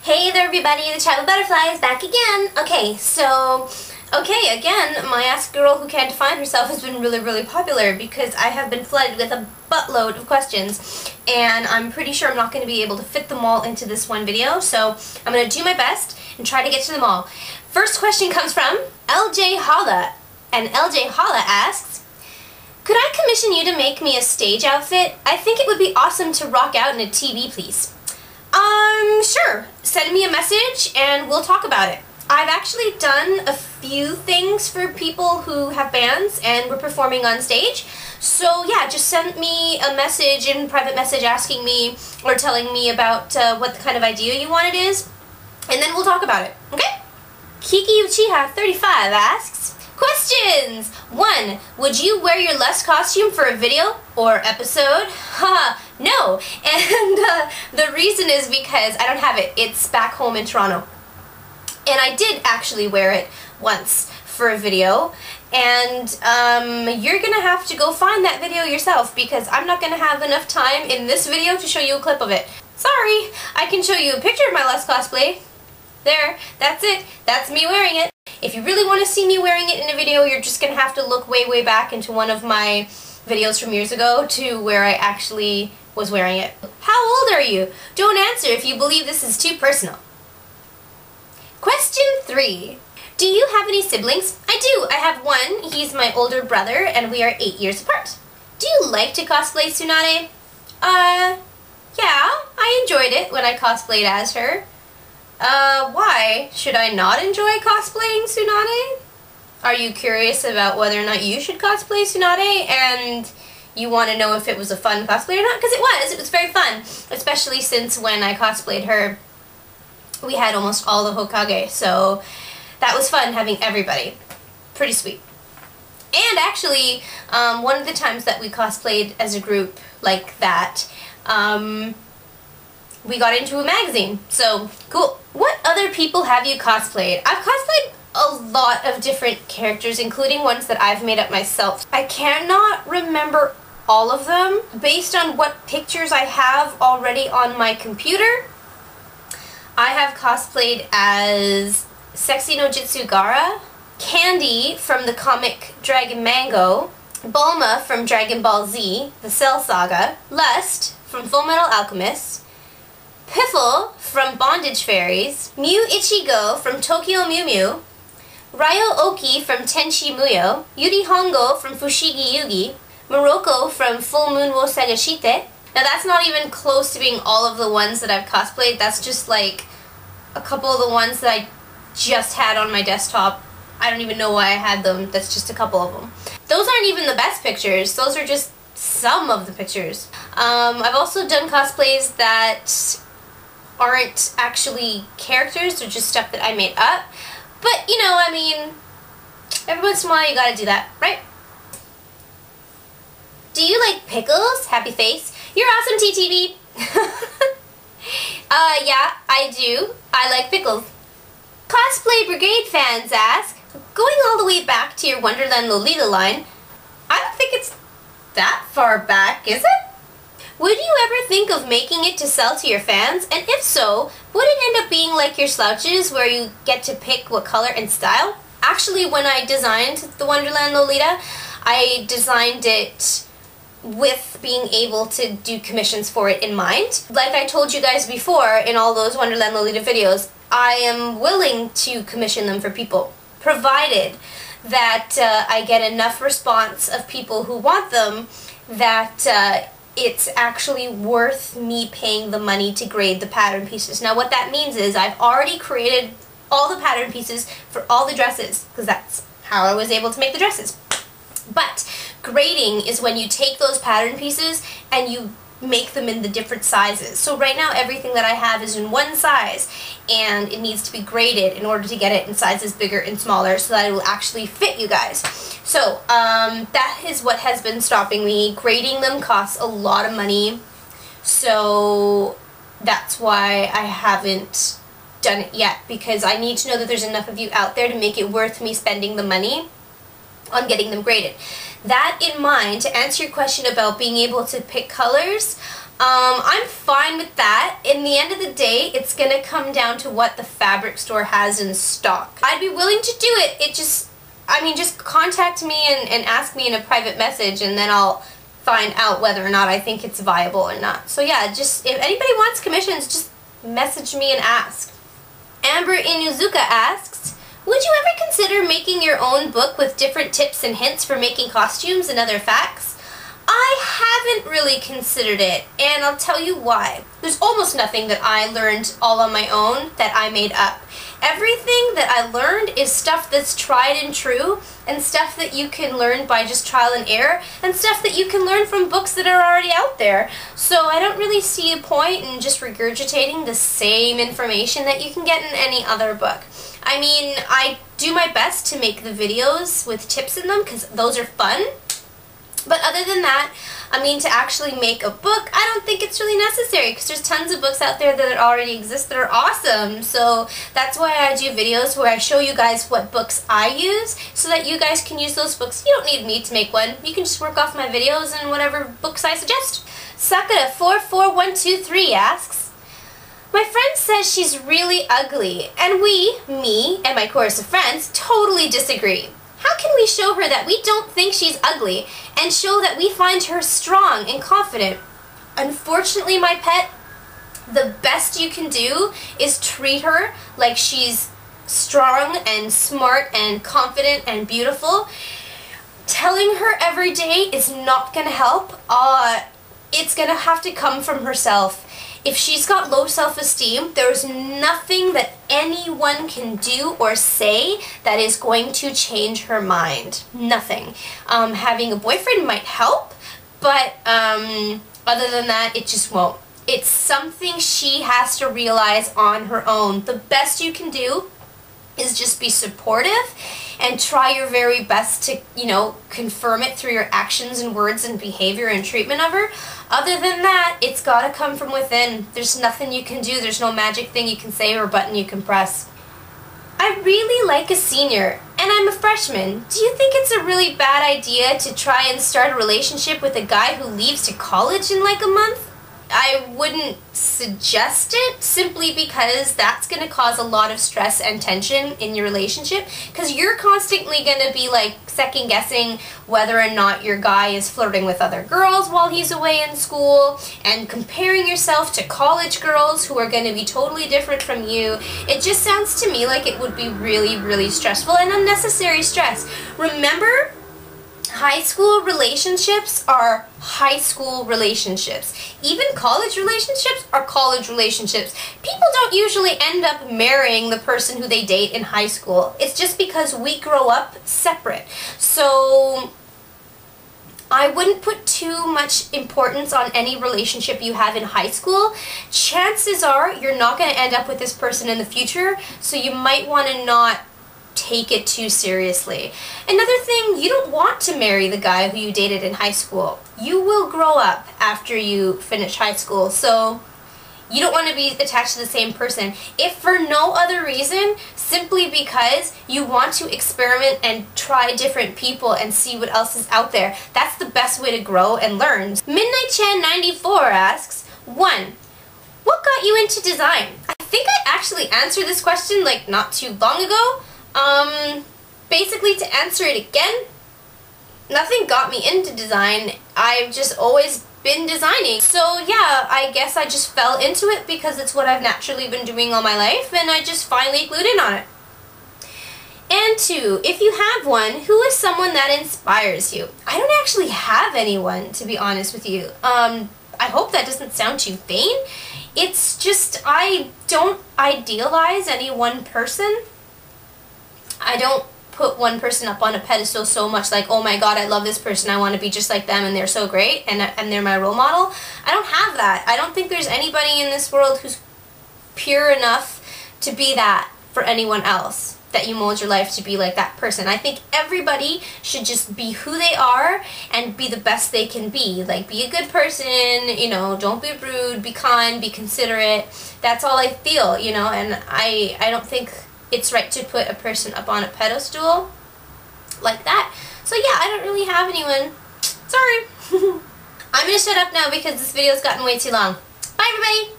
Hey there everybody, the Tribal Butterfly is back again. Again, my Ask a Girl Who Can't Define Herself has been really popular because I have been flooded with a buttload of questions and I'm pretty sure I'm not going to be able to fit them all into this one video, so I'm going to do my best and try to get to them all. First question comes from LJ Holla, and LJ Holla asks, could I commission you to make me a stage outfit? I think it would be awesome to rock out in a TV, please. Sure. Send me a message and we'll talk about it. I've actually done a few things for people who have bands and we're performing on stage. So yeah, just send me a message in private message asking me or telling me about what kind of idea you want it is, and then we'll talk about it, okay? Kiki Uchiha 35 asks, questions! 1. Would you wear your Les costume for a video or episode? Haha, no. And the reason is because I don't have it. It's back home in Toronto. And I did actually wear it once for a video. And you're going to have to go find that video yourself because I'm not going to have enough time in this video to show you a clip of it. Sorry. I can show you a picture of my Les cosplay. There. That's it. That's me wearing it. If you really want to see me wearing it in a video, you're just going to have to look way back into one of my videos from years ago to where I actually was wearing it. How old are you? Don't answer if you believe this is too personal. Question 3. Do you have any siblings? I do. I have one. He's my older brother and we are 8 years apart. Do you like to cosplay Tsunade? Yeah. I enjoyed it when I cosplayed as her. Why? Should I not enjoy cosplaying Tsunade? Are you curious about whether or not you should cosplay Tsunade and you want to know if it was a fun cosplay or not? Because it was very fun, especially since when I cosplayed her, we had almost all the Hokage, so that was fun having everybody. Pretty sweet. And actually, one of the times that we cosplayed as a group like that, we got into a magazine, so cool. What other people have you cosplayed? I've cosplayed a lot of different characters, including ones that I've made up myself. I cannot remember all of them based on what pictures I have already on my computer. I have cosplayed as Sexy no Jitsugara, Candy from the comic Dragon Mango, Bulma from Dragon Ball Z, the Cell Saga, Lust from Fullmetal Alchemist, Piffle from Bondage Fairies, Mew Ichigo from Tokyo Mew Mew, Ryo Oki from Tenchi Muyo, Yuri Hongo from Fushigi Yugi, Morocco from Full Moon wo Sagashite. Now that's not even close to being all of the ones that I've cosplayed, that's just like a couple of the ones that I just had on my desktop. I don't even know why I had them, that's just a couple of them. Those aren't even the best pictures, those are just some of the pictures. I've also done cosplays that aren't actually characters, they're just stuff that I made up. But, you know, I mean, every once in a while you gotta do that, right? Do you like pickles? Happy face. You're awesome, TTV. Yeah, I do. I like pickles. Cosplay Brigade fans ask, going all the way back to your Wonderland Lolita line, I don't think it's that far back, is it? Would you ever think of making it to sell to your fans? And if so, would it end up being like your slouches where you get to pick what color and style? Actually, when I designed the Wonderland Lolita, I designed it with being able to do commissions for it in mind. Like I told you guys before in all those Wonderland Lolita videos, I am willing to commission them for people, provided that I get enough response of people who want them that it's actually worth me paying the money to grade the pattern pieces. Now what that means is I've already created all the pattern pieces for all the dresses, because that's how I was able to make the dresses. But grading is when you take those pattern pieces and you make them in the different sizes. So right now everything that I have is in one size and it needs to be graded in order to get it in sizes bigger and smaller so that it will actually fit you guys. So that is what has been stopping me. Grading them costs a lot of money, so that's why I haven't done it yet, because I need to know that there's enough of you out there to make it worth me spending the money on getting them graded. That in mind, to answer your question about being able to pick colors, I'm fine with that. In the end of the day, it's going to come down to what the fabric store has in stock. I'd be willing to do it. Just contact me and ask me in a private message, and then I'll find out whether or not I think it's viable or not. So yeah, just if anybody wants commissions, just message me and ask. Amber Inuzuka asks, would you ever consider making your own book with different tips and hints for making costumes and other facts? I haven't really considered it, and I'll tell you why. There's almost nothing that I learned all on my own that I made up. Everything that I learned is stuff that's tried and true, and stuff that you can learn by just trial and error, and stuff that you can learn from books that are already out there. So I don't really see a point in just regurgitating the same information that you can get in any other book. I mean, I do my best to make the videos with tips in them because those are fun. But other than that, I mean, to actually make a book, I don't think it's really necessary because there's tons of books out there that already exist that are awesome. So that's why I do videos where I show you guys what books I use so that you guys can use those books. You don't need me to make one. You can just work off my videos and whatever books I suggest. Sakura44123 asks, my friend says she's really ugly, and me, and my chorus of friends, totally disagree. How can we show her that we don't think she's ugly and show that we find her strong and confident? Unfortunately, my pet, the best you can do is treat her like she's strong and smart and confident and beautiful. Telling her every day is not going to help. It's going to have to come from herself. If she's got low self-esteem, there's nothing that anyone can do or say that is going to change her mind. Nothing. Having a boyfriend might help, but other than that, it just won't. It's something she has to realize on her own. The best you can do is just be supportive and try your very best to, confirm it through your actions and words and behavior and treatment of her. Other than that, it's got to come from within. There's nothing you can do. There's no magic thing you can say or button you can press. I really like a senior, and I'm a freshman. Do you think it's a really bad idea to try and start a relationship with a guy who leaves to college in like a month? I wouldn't suggest it simply because that's going to cause a lot of stress and tension in your relationship because you're constantly going to be like second guessing whether or not your guy is flirting with other girls while he's away in school and comparing yourself to college girls who are going to be totally different from you. It just sounds to me like it would be really, really stressful and unnecessary stress. Remember, high school relationships are high school relationships. Even college relationships are college relationships. People don't usually end up marrying the person who they date in high school. It's just because we grow up separate. So I wouldn't put too much importance on any relationship you have in high school. Chances are you're not going to end up with this person in the future, so you might want to not take it too seriously. Another thing, you don't want to marry the guy who you dated in high school. You will grow up after you finish high school, so you don't want to be attached to the same person. If for no other reason, simply because you want to experiment and try different people and see what else is out there. That's the best way to grow and learn. Midnight Chan 94 asks, 1. What got you into design? I think I actually answered this question like not too long ago. Basically, to answer it again, nothing got me into design. I've just always been designing. So yeah, I guess I just fell into it because it's what I've naturally been doing all my life, and I just finally glued in on it. And 2, if you have one, who is someone that inspires you? I don't actually have anyone, to be honest with you. I hope that doesn't sound too vain. It's just, I don't idealize any one person. I don't put one person up on a pedestal so much like, oh my god, I love this person, I want to be just like them and they're so great and they're my role model. I don't have that. I don't think there's anybody in this world who's pure enough to be that for anyone else, that you mold your life to be like that person. I think everybody should just be who they are and be the best they can be. Like, be a good person, don't be rude, be kind, be considerate. That's all I feel, and I don't think it's right to put a person up on a pedestal like that. So yeah, I don't really have anyone. Sorry. I'm going to shut up now because this video's gotten way too long. Bye, everybody!